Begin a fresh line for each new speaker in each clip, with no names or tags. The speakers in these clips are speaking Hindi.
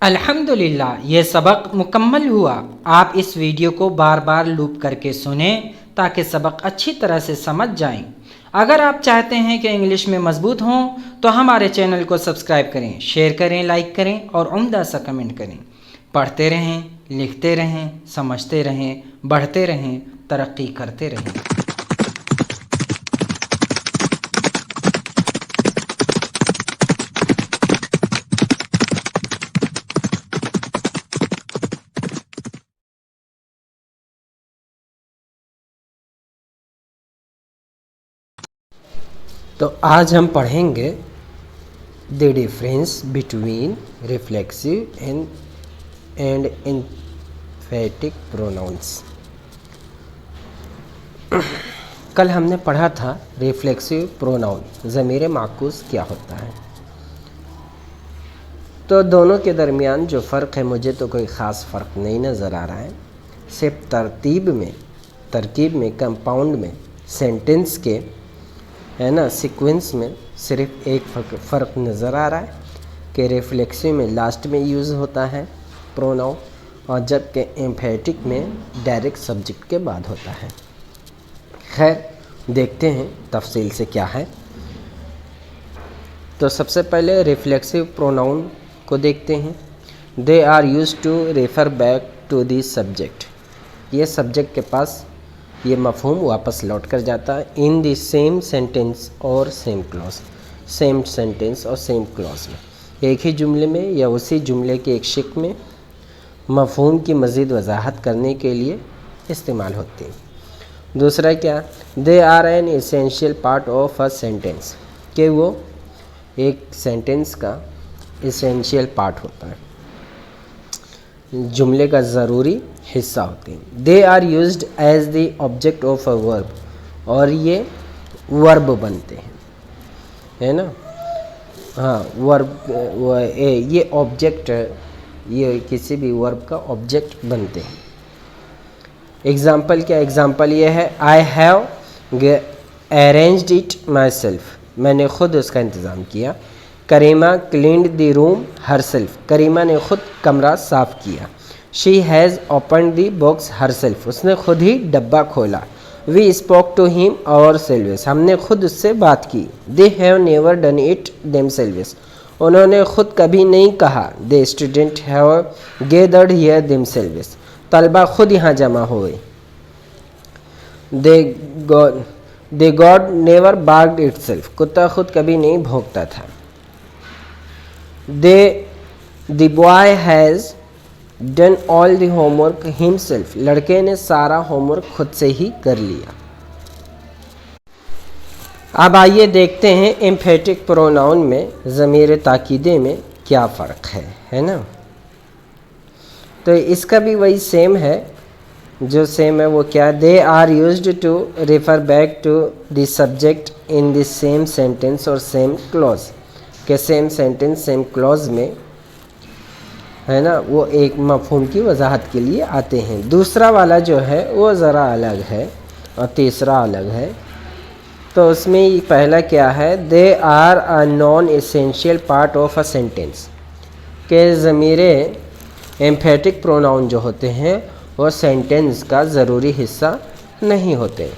अल्हम्दुलिल्लाह ये सबक मुकम्मल हुआ। आप इस वीडियो को बार बार लूप करके सुनें ताकि सबक अच्छी तरह से समझ जाएं। अगर आप चाहते हैं कि इंग्लिश में मजबूत हों तो हमारे चैनल को सब्सक्राइब करें, शेयर करें, लाइक करें और उम्दा सा कमेंट करें। पढ़ते रहें, लिखते रहें, समझते रहें, बढ़ते रहें, तरक्की करते रहें।
तो आज हम पढ़ेंगे the difference between reflexive and emphatic pronouns. कल हमने पढ़ा था रिफ्लेक्सिव प्रोनाउन ज़मीर माकूस क्या होता है। तो दोनों के दरमियान जो फ़र्क है, मुझे तो कोई ख़ास फ़र्क नहीं नज़र आ रहा है। सिर्फ तरकीब में कंपाउंड में सेंटेंस के है ना सीक्वेंस में सिर्फ एक फ़र्क नज़र आ रहा है कि रिफ्लेक्सिव में लास्ट में यूज़ होता है प्रोनाउन, और जबकि एम्फेटिक में डायरेक्ट सब्जेक्ट के बाद होता है। खैर देखते हैं तफसील से क्या है। तो सबसे पहले रिफ्लेक्सिव प्रोनाउन को देखते हैं। They are used to refer back to the subject. ये सब्जेक्ट के पास ये मफ़हूम वापस लौट कर जाता है। इन दी सेम सेंटेंस और सेम क्लॉज, सेम सेंटेंस और सेम क्लॉज में, एक ही जुमले में या उसी जुमले के एक शिक में मफ़हूम की मज़ीद वजाहत करने के लिए इस्तेमाल होती है। दूसरा क्या, they are an essential part of a sentence, कि वो एक सेंटेंस का एसेंशियल पार्ट होता है, जुमले का ज़रूरी हिस्सा होते हैं। They are used as the object of a verb, और ये वर्ब बनते हैं, है ना। हाँ, वर्ब ये ऑब्जेक्ट, ये किसी भी वर्ब का ऑब्जेक्ट बनते हैं। एग्ज़ाम्पल क्या, एग्ज़ाम्पल ये है, I have arranged it myself, मैंने ख़ुद उसका इंतज़ाम किया। Karima cleaned the room herself, Karima ने ख़ुद कमरा साफ़ किया। She has open the box herself, उसने खुद ही डब्बा खोला। We spoke to him ourselves, हमने खुद उससे बात की। They have never done it themselves, उन्होंने खुद कभी नहीं कहा। The student have gathered here themselves, तलबा खुद यहाँ जमा हुए। दे गॉड नेवर बार्ग्ड इट सेल्फ, कुत्ता खुद कभी नहीं भौंकता था। The boy has done all the homework himself, लड़के ने सारा होमवर्क खुद से ही कर लिया। अब आइए देखते हैं एम्फेटिक प्रोनाउन में ज़मीर ताकीदे में क्या फ़र्क है ना। तो इसका भी वही सेम है, जो सेम है वो क्या, they are used to refer back to the subject in the same sentence और सेम क्लॉज, के सेम सेंटेंस सेम क्लॉज में, है ना, वो एक मफ़हूम की वजाहत के लिए आते हैं। दूसरा वाला जो है वो ज़रा अलग है और तीसरा अलग है। तो उसमें पहला क्या है, they are a non essential part of a sentence, के ज़मीरे एम्फेटिक प्रोनाउन जो होते हैं वो सेंटेंस का ज़रूरी हिस्सा नहीं होते।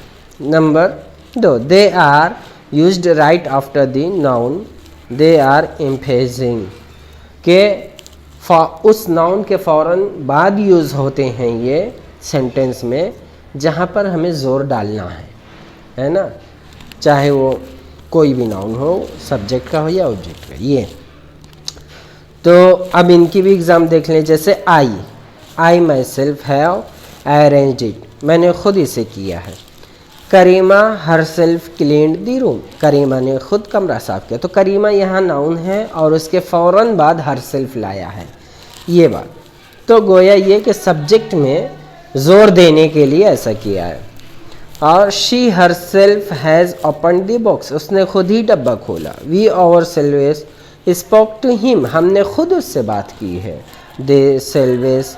Number 2, they are used right after the noun, they are emphasizing, के उस नाउन के फ़ौरन बाद यूज़ होते हैं ये सेंटेंस में जहाँ पर हमें ज़ोर डालना है ना, चाहे वो कोई भी नाउन हो, सब्जेक्ट का हो या ऑब्जेक्ट का। ये तो अब इनकी भी एग्ज़ाम देख लें। जैसे I myself have arranged it, मैंने ख़ुद इसे किया है। Karima herself cleaned the room, Karima ने ख़ुद कमरा साफ़ किया। तो करीमा यहाँ नाउन है और उसके फ़ौरन बाद हर सेल्फ लाया है, ये बात। तो गोया ये कि सब्जेक्ट में ज़ोर देने के लिए ऐसा किया है। और she herself has open the box, उसने खुद ही डब्बा खोला। We ourselves spoke to him, हमने खुद उससे बात की है। They selves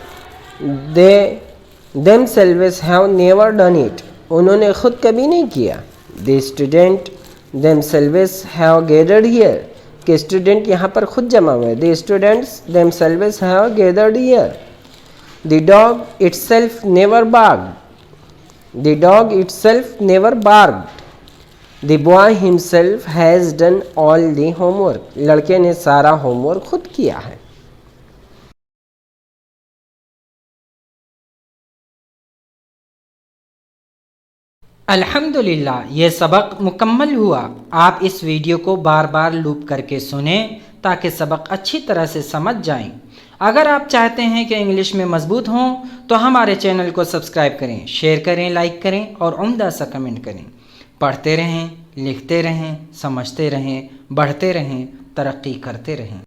themselves have never done it, उन्होंने खुद कभी नहीं किया। The student themselves have gathered here, कि स्टूडेंट यहाँ पर खुद जमा हुए। The students themselves have gathered here. The dog itself never barked. The dog itself never barked. The boy himself has done all the homework. लड़के ने सारा होमवर्क खुद किया है।
अल्हम्दुलिल्लाह, ये सबक मुकम्मल हुआ। आप इस वीडियो को बार बार लूप करके सुनें ताकि सबक अच्छी तरह से समझ जाएं। अगर आप चाहते हैं कि इंग्लिश में मजबूत हों तो हमारे चैनल को सब्सक्राइब करें, शेयर करें, लाइक करें और उम्दा सा कमेंट करें। पढ़ते रहें, लिखते रहें, समझते रहें, बढ़ते रहें, तरक्की करते रहें।